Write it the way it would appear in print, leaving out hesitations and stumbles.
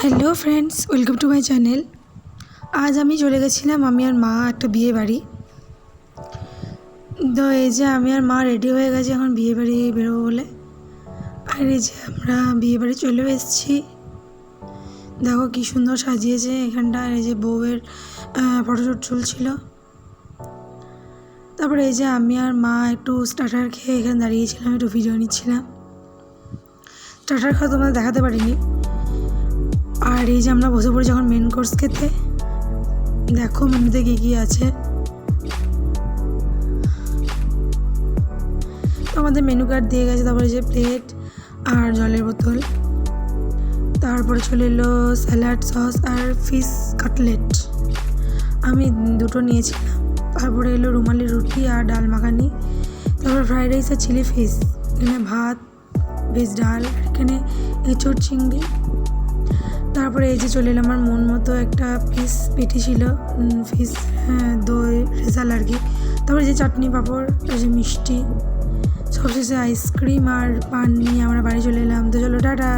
Hello friends, welcome to my channel. আজ আমি চলে গেছিলাম আমি আর মা একটা বিয়ে বাড়ি। তো এই যে আমি আর মা রেডি হয়ে গেছি এখন বিয়ে বাড়ি বেরোবো বলে। আর এই যে আমরা বিয়ে বাড়ি চলেও এসেছি। দেখো কী সুন্দর সাজিয়েছে এখানটা। এই যে বউয়ের ফটোশ্যুট চলছিল। তারপরে এই যে আমি আর মা একটু স্টার্টার খেয়ে এখানে দাঁড়িয়েছিলাম, একটু ভিডিও নিচ্ছিলাম। স্টার্টার খাওয়া তোমাদের দেখাতে পারিনি। আর এই যে আমরা বসে পড়ি যখন মেন কোর্স খেতে। দেখো মেনুতে কী কী আছে। তো আমাদের মেনু কার্ড দিয়ে গেছে। তারপরে যে প্লেট আর জলের বোতল, তারপরে চলে এলো স্যালাড, সস আর ফিশ কাটলেট। আমি দুটো নিয়েছিলাম। তারপরে এলো রুমালি রুটি আর ডাল মাখানি। তারপরে ফ্রাইড রাইস আর চিলি ফিশ। এখানে ভাত, ভেজ ডাল, এখানে এঁচোড় চিংড়ি। তারপরে এই যে চলে এলো আমার মন মতো একটা পেটি ছিল, ফিশ দই রেজাল আর কি। তারপরে যে চাটনি পাঁপড়, আর যে মিষ্টি, সবশেষে আইসক্রিম আর পান নিয়ে আমরা বাড়ি চলে এলাম। তো চলো টাটা।